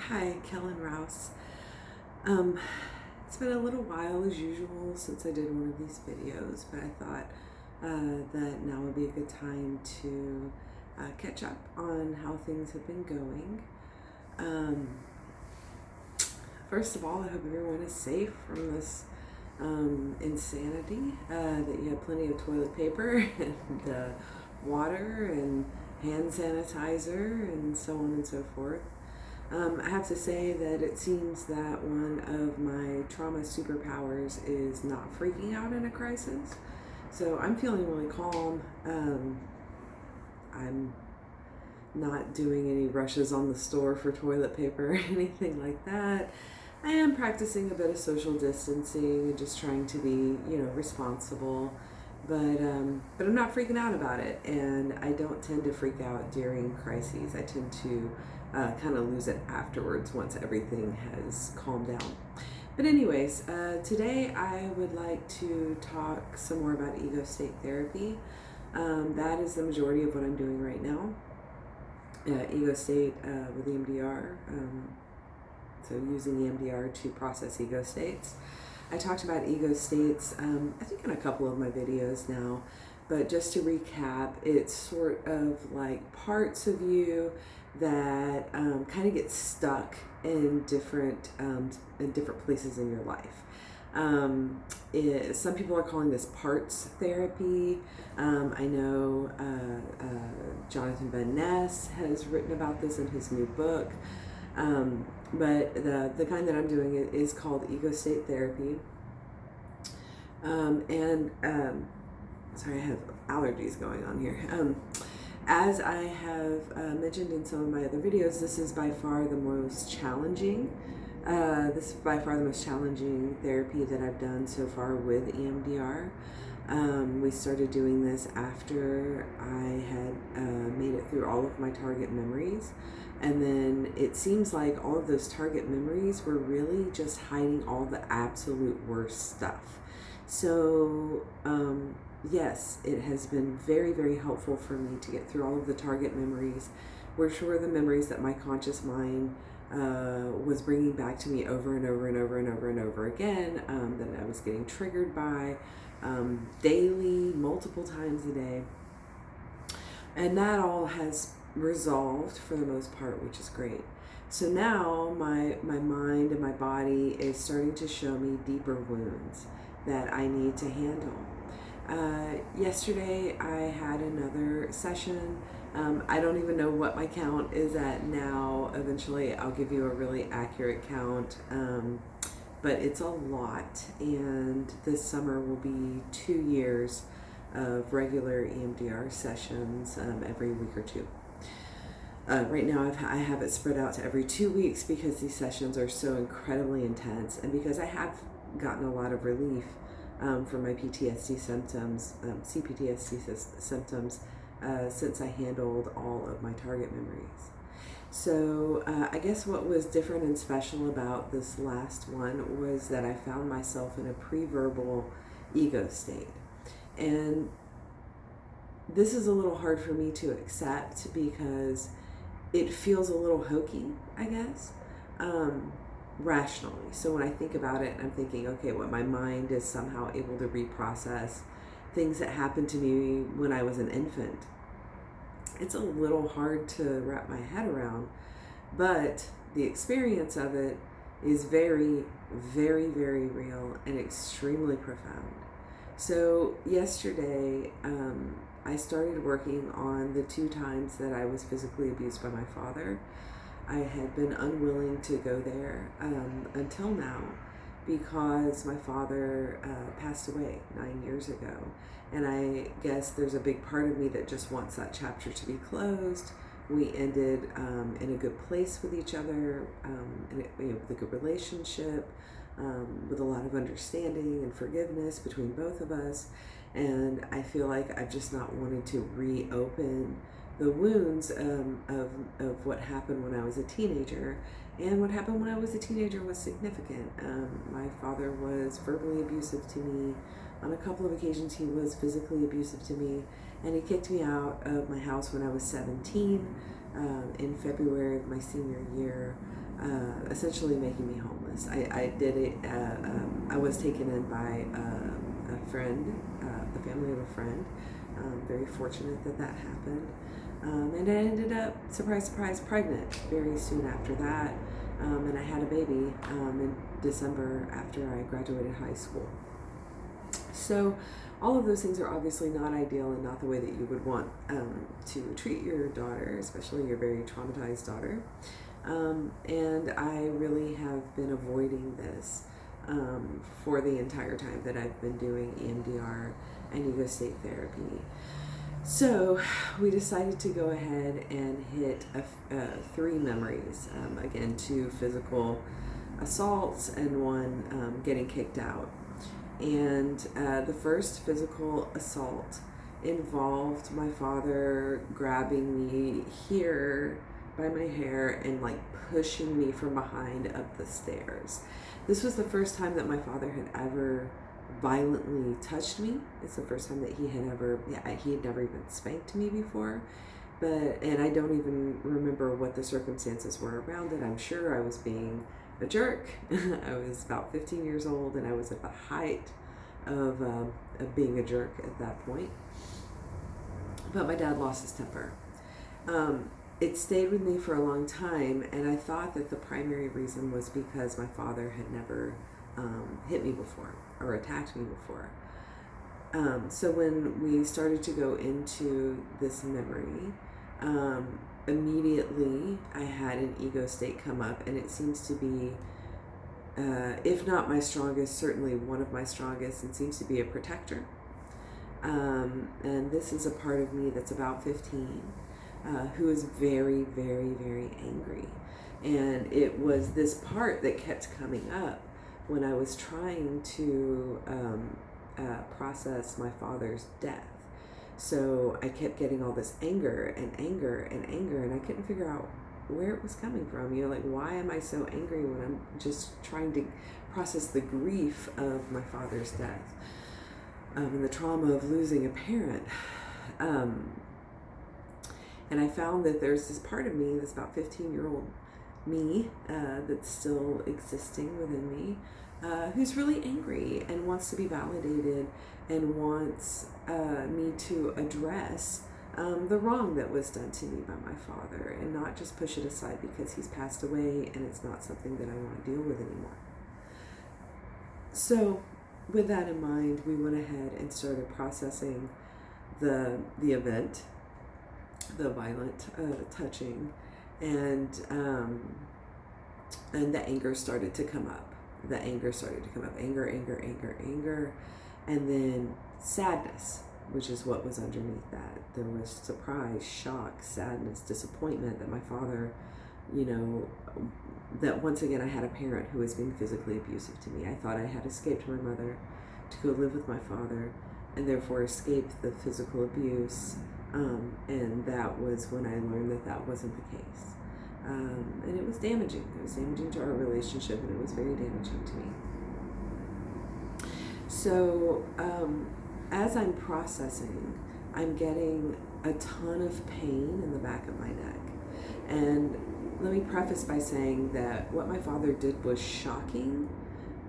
Hi, Kellen Rouse. Um, it's been a little while as usual since I did one of these videos, but I thought that now would be a good time to catch up on how things have been going. Um, First of all, I hope everyone is safe from this insanity, that you have plenty of toilet paper and water and hand sanitizer and so on and so forth. I have to say that it seems that one of my trauma superpowers is not freaking out in a crisis. So I'm feeling really calm. I'm not doing any rushes on the store for toilet paper or anything like that. I am practicing a bit of social distancing and just trying to be, responsible. But I'm not freaking out about it, and I don't tend to freak out during crises. I tend to kind of lose it afterwards once everything has calmed down. But anyways, today I would like to talk some more about ego state therapy. That is the majority of what I'm doing right now. Ego state with Emdr. So using the Emdr to process ego states. I talked about ego states, I think in a couple of my videos now, but just to recap, it's sort of like parts of you that kind of get stuck in different places in your life. Some people are calling this parts therapy. I know Jonathan Van Ness has written about this in his new book. But the kind that I'm doing is called ego state therapy. Sorry, I have allergies going on here. As I have mentioned in some of my other videos, this is by far the most challenging. This is by far the most challenging therapy that I've done so far with EMDR. We started doing this after I had made it through all of my target memories. And then it seems like all of those target memories were really just hiding all the absolute worst stuff. So, yes, it has been very, very helpful for me to get through all of the target memories, which were the memories that my conscious mind was bringing back to me over and over and over and over and over again, that I was getting triggered by daily, multiple times a day. And that all has resolved for the most part, which is great. So now my mind and my body is starting to show me deeper wounds that I need to handle. Yesterday I had another session. I don't even know what my count is at now. Eventually I'll give you a really accurate count, but it's a lot, and this summer will be 2 years of regular EMDR sessions every week or two. Right now I have it spread out to every 2 weeks because these sessions are so incredibly intense, and because I have gotten a lot of relief from my PTSD symptoms, CPTSD symptoms, since I handled all of my target memories. So I guess what was different and special about this last one was that I found myself in a pre-verbal ego state. And this is a little hard for me to accept because it feels a little hokey, I guess, rationally. So when I think about it, I'm thinking, okay, what my mind is somehow able to reprocess things that happened to me when I was an infant. It's a little hard to wrap my head around, but the experience of it is very, very, very real and extremely profound. So yesterday, I started working on the 2 times that I was physically abused by my father. I had been unwilling to go there until now because my father passed away 9 years ago. And I guess there's a big part of me that just wants that chapter to be closed. We ended in a good place with each other, with a good relationship, with a lot of understanding and forgiveness between both of us. And I feel like I've just not wanted to reopen the wounds of what happened when I was a teenager. And what happened when I was a teenager was significant. My father was verbally abusive to me. On a couple of occasions, he was physically abusive to me. And he kicked me out of my house when I was 17. in February of my senior year, essentially making me homeless. I did it, I was taken in by a friend, the family of a friend. Very fortunate that that happened. And I ended up, surprise, surprise, pregnant very soon after that. And I had a baby in December after I graduated high school. So all of those things are obviously not ideal and not the way that you would want to treat your daughter, especially your very traumatized daughter. And I really have been avoiding this for the entire time that I've been doing EMDR and ego state therapy. So we decided to go ahead and hit 3 memories. Again, 2 physical assaults and 1 getting kicked out. And the first physical assault involved my father grabbing me here by my hair and like pushing me from behind up the stairs. This was the first time that my father had ever violently touched me. It's the first time that he had never even spanked me before. And I don't even remember what the circumstances were around it. I'm sure I was being a jerk. I was about 15 years old and I was at the height of being a jerk at that point. But my dad lost his temper. It stayed with me for a long time, and I thought that the primary reason was because my father had never hit me before or attacked me before. So when we started to go into this memory, immediately I had an ego state come up, and it seems to be, if not my strongest, certainly one of my strongest, and seems to be a protector. And this is a part of me that's about 15, who is very, very, very angry. And it was this part that kept coming up when I was trying to process my father's death. So I kept getting all this anger and anger and anger, and I couldn't figure out where it was coming from. You know, like, why am I so angry when I'm just trying to process the grief of my father's death and the trauma of losing a parent. And I found that there's this part of me, this about 15-year-old me, that's still existing within me, who's really angry and wants to be validated and wants me to address the wrong that was done to me by my father, and not just push it aside because he's passed away and it's not something that I want to deal with anymore. So with that in mind, we went ahead and started processing the event, the violent touching, and the anger started to come up. Anger, and then sadness, which is what was underneath that. There was surprise, shock, sadness, disappointment that my father, that once again I had a parent who was being physically abusive to me. I thought I had escaped my mother to go live with my father and therefore escape the physical abuse. And that was when I learned that that wasn't the case. And it was damaging. It was damaging to our relationship, and it was very damaging to me. So as I'm processing, I'm getting a ton of pain in the back of my neck. And let me preface by saying that what my father did was shocking,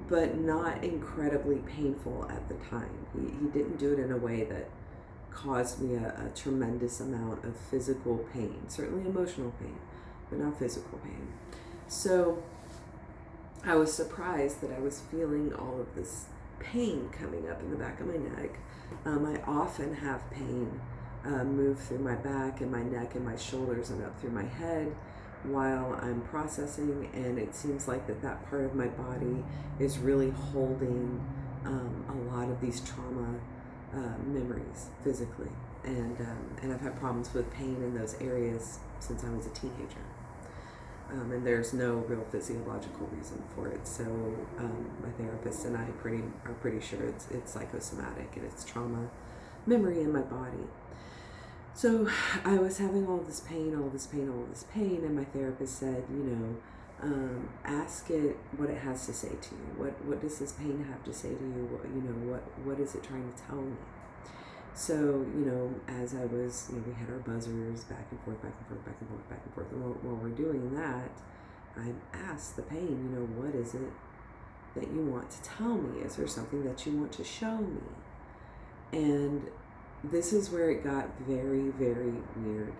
but not incredibly painful at the time. He didn't do it in a way that caused me a tremendous amount of physical pain, certainly emotional pain, but not physical pain. So I was surprised that I was feeling all of this pain coming up in the back of my neck. I often have pain move through my back and my neck and my shoulders and up through my head while I'm processing, and it seems like that part of my body is really holding a lot of these trauma memories physically, and I've had problems with pain in those areas since I was a teenager, and there's no real physiological reason for it. So my therapist and I are pretty sure it's psychosomatic and it's trauma memory in my body. So I was having all this pain, and my therapist said, ask it what it has to say to you. What does this pain have to say to you? What is it trying to tell me? So, as I was, we had our buzzers back and forth, back and forth, back and forth, back and forth. And while we're doing that, I asked the pain, what is it that you want to tell me? Is there something that you want to show me? And this is where it got very, very weird.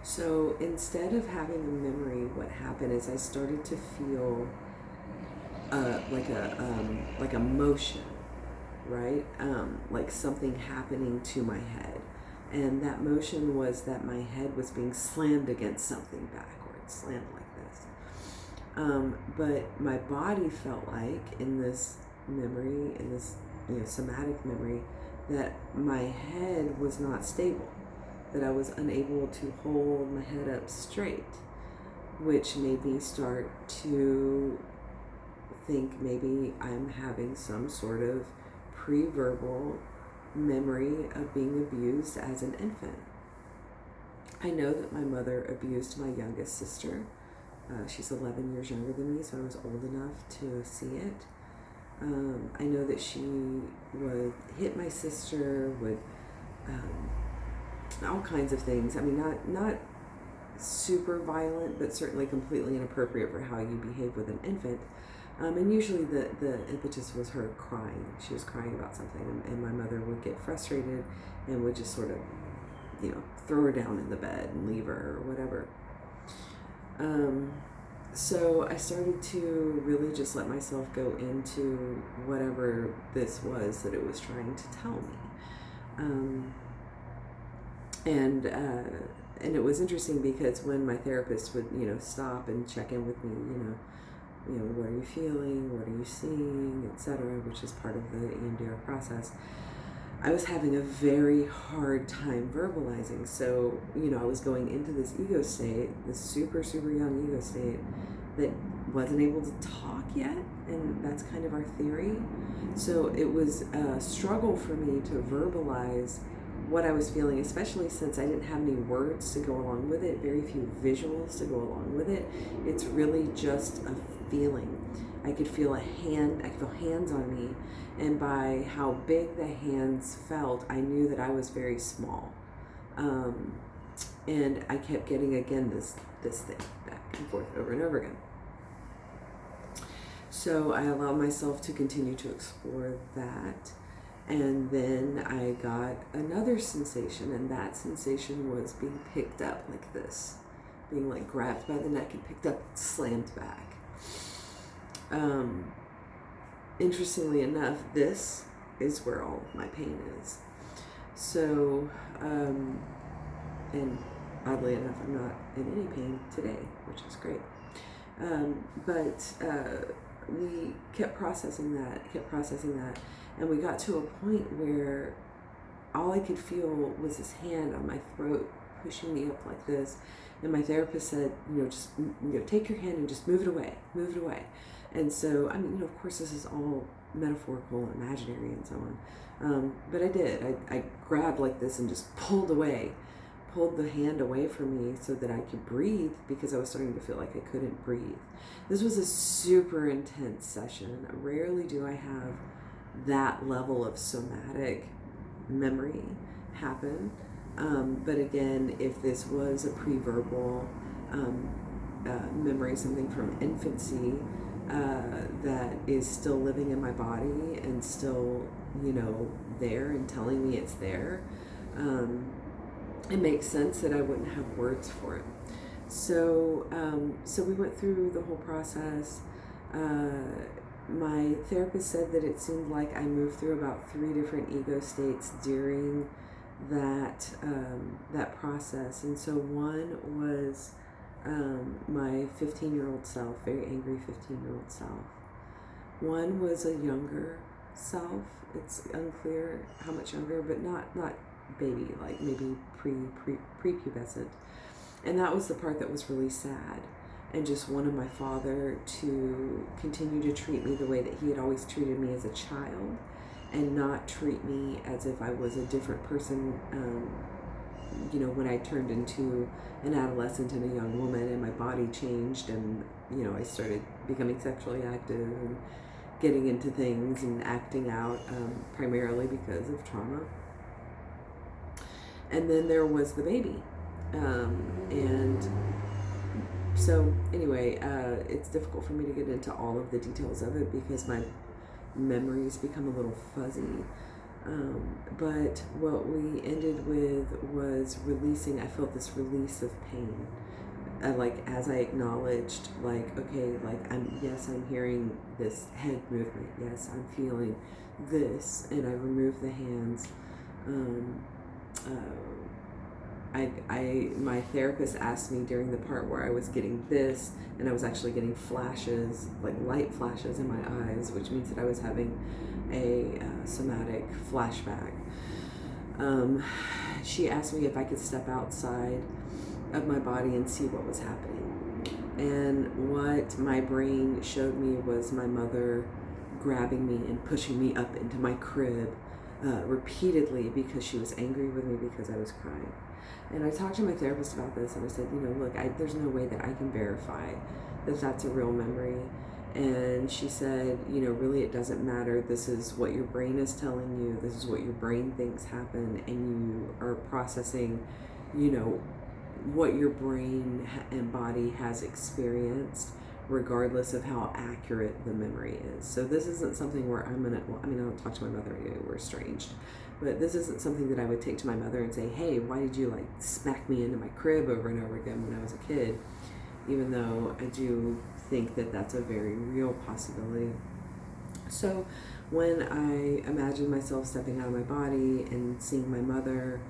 So instead of having a memory, what happened is I started to feel like a motion, right? Like something happening to my head. And that motion was that my head was being slammed against something backwards, slammed like this. But my body felt like in this memory, in this somatic memory, that my head was not stable, that I was unable to hold my head up straight, which made me start to think maybe I'm having some sort of pre-verbal memory of being abused as an infant. I know that my mother abused my youngest sister. She's 11 years younger than me, so I was old enough to see it. I know that she would hit my sister, would all kinds of things. I mean, not super violent, but certainly completely inappropriate for how you behave with an infant. And usually the impetus was her crying. She was crying about something, and my mother would get frustrated and would just sort of, throw her down in the bed and leave her or whatever. So I started to really just let myself go into whatever this was that it was trying to tell me. And it was interesting because when my therapist would, stop and check in with me, what are you feeling, what are you seeing, etc., which is part of the Emdr process, I was having a very hard time verbalizing. So, I was going into this ego state, this super, super young ego state that wasn't able to talk yet, and that's kind of our theory. So it was a struggle for me to verbalize what I was feeling, especially since I didn't have any words to go along with it, very few visuals to go along with it. It's really just a feeling. I could feel hands on me, and by how big the hands felt, I knew that I was very small. And I kept getting, again, this thing back and forth over and over again. So I allowed myself to continue to explore that. And then I got another sensation, and that sensation was being picked up like this, being like grabbed by the neck and picked up, slammed back. Interestingly enough, this is where all of my pain is. So, and oddly enough, I'm not in any pain today, which is great. But we kept processing that, and we got to a point where all I could feel was this hand on my throat pushing me up like this. And my therapist said, just take your hand and just move it away. And so, of course, this is all metaphorical, imaginary, and so on. But I did. I grabbed like this and just pulled the hand away from me so that I could breathe, because I was starting to feel like I couldn't breathe. This was a super intense session. Rarely do I have that level of somatic memory happen. But again, if this was a pre-verbal memory, something from infancy, that is still living in my body and still, there and telling me it's there, it makes sense that I wouldn't have words for it. So we went through the whole process. My therapist said that it seemed like I moved through about 3 different ego states during that process. And so one was my 15-year-old self, very angry 15-year-old self. One was a younger self. It's unclear how much younger, but not baby, like maybe prepubescent. And that was the part that was really sad, and just wanted my father to continue to treat me the way that he had always treated me as a child, and not treat me as if I was a different person, when I turned into an adolescent and a young woman and my body changed, and I started becoming sexually active and getting into things and acting out, primarily because of trauma. And then there was the baby. And so anyway, it's difficult for me to get into all of the details of it because my memories become a little fuzzy. But what we ended with was releasing. I felt this release of pain. Like as I acknowledged, like, okay, like I'm hearing this head movement. Yes, I'm feeling this, and I removed the hands. My therapist asked me during the part where I was getting this, and I was actually getting flashes, like light flashes in my eyes, which means that I was having a somatic flashback. She asked me if I could step outside of my body and see what was happening. And what my brain showed me was my mother grabbing me and pushing me up into my crib repeatedly because she was angry with me because I was crying. And I talked to my therapist about this, and I said, look, there's no way that I can verify that that's a real memory. And she said, really it doesn't matter. This is what your brain is telling you. This is what your brain thinks happened, and you are processing, what your brain and body has experienced, regardless of how accurate the memory is. So this isn't something where I don't talk to my mother anyway, we're estranged. But this isn't something that I would take to my mother and say, hey, why did you smack me into my crib over and over again when I was a kid? Even though I do think that that's a very real possibility. So when I imagine myself stepping out of my body and seeing my mother,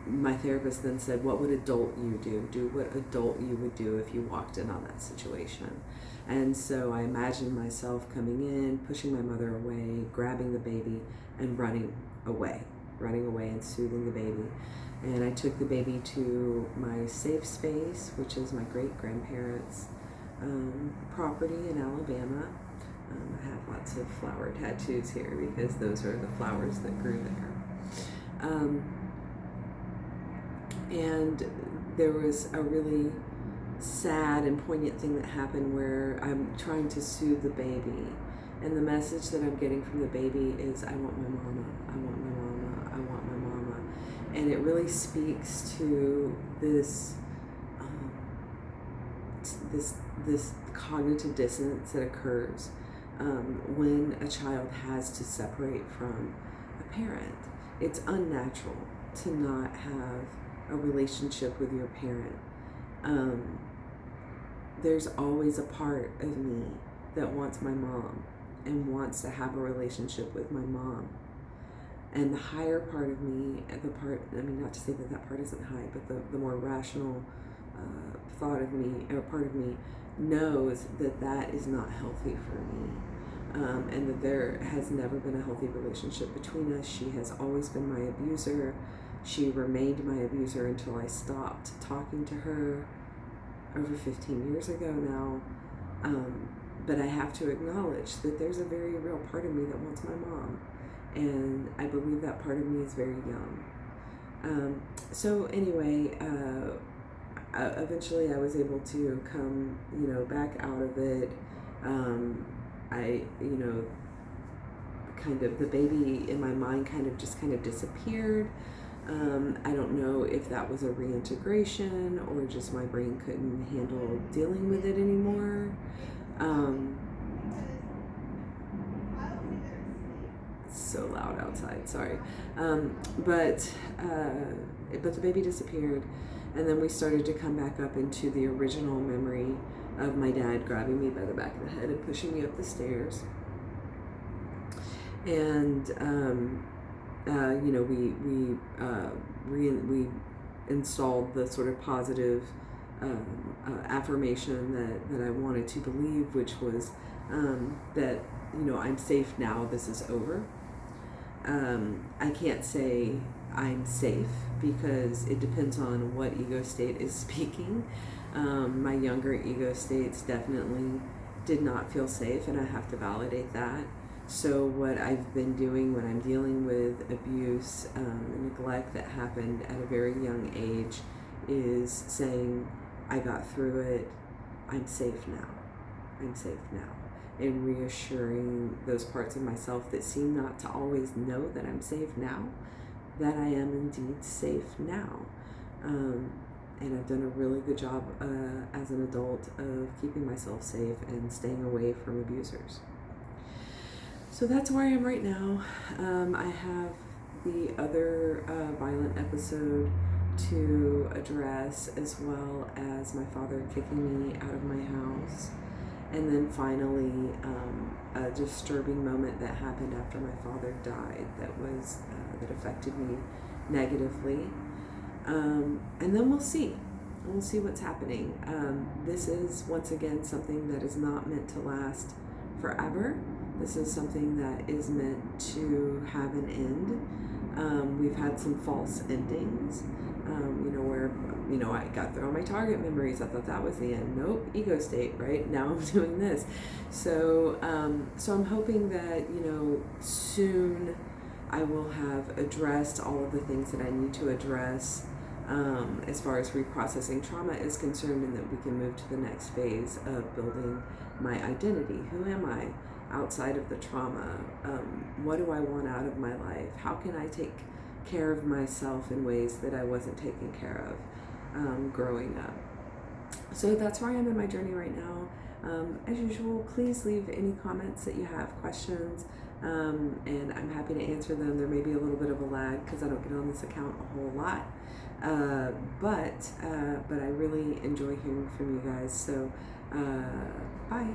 my therapist then said, what would adult you do? Do what adult you would do if you walked in on that situation. And so I imagined myself coming in, pushing my mother away, grabbing the baby, and running away and soothing the baby. And I took the baby to my safe space, which is my great-grandparents' property in Alabama. I have lots of flower tattoos here because those are the flowers that grew there. And there was a really sad and poignant thing that happened where I'm trying to soothe the baby. And the message that I'm getting from the baby is, I want my mama, I want my mama, I want my mama. And it really speaks to this this cognitive dissonance that occurs when a child has to separate from a parent. It's unnatural to not have a relationship with your parent. There's always a part of me that wants my mom and wants to have a relationship with my mom. And the higher part of me, not to say that that part isn't high, but the more rational thought of me, or part of me, knows that that is not healthy for me. And that there has never been a healthy relationship between us. She has always been my abuser. She remained my abuser until I stopped talking to her over 15 years ago now. But I have to acknowledge that there's a very real part of me that wants my mom. And I believe that part of me is very young. So anyway, eventually I was able to come, back out of it. Kind of the baby in my mind kind of disappeared. I don't know if that was a reintegration or just my brain couldn't handle dealing with it anymore. It's so loud outside, sorry. But the baby disappeared, and then we started to come back up into the original memory of my dad grabbing me by the back of the head and pushing me up the stairs. And we installed the sort of positive affirmation that I wanted to believe, which was that I'm safe now. This is over. I can't say I'm safe because it depends on what ego state is speaking. My younger ego states definitely did not feel safe, and I have to validate that. So what I've been doing when I'm dealing with abuse and neglect that happened at a very young age is saying, I got through it, I'm safe now. I'm safe now. and reassuring those parts of myself that seem not to always know that I'm safe now, that I am indeed safe now. And I've done a really good job as an adult of keeping myself safe and staying away from abusers. So that's where I am right now. I have the other violent episode to address, as well as my father kicking me out of my house. And then finally, a disturbing moment that happened after my father died that affected me negatively. And then we'll see. We'll see what's happening. This is, once again, something that is not meant to last forever. This is something that is meant to have an end. We've had some false endings, where, I got through all my target memories. I thought that was the end. Nope, ego state, right? Now I'm doing this. So I'm hoping that, soon I will have addressed all of the things that I need to address as far as reprocessing trauma is concerned, and that we can move to the next phase of building my identity. Who am I outside of the trauma? What do I want out of my life? How can I take care of myself in ways that I wasn't taken care of growing up? So that's where I am in my journey right now. As usual, please leave any comments that you have, questions, and I'm happy to answer them. There may be a little bit of a lag because I don't get on this account a whole lot, but I really enjoy hearing from you guys. So bye.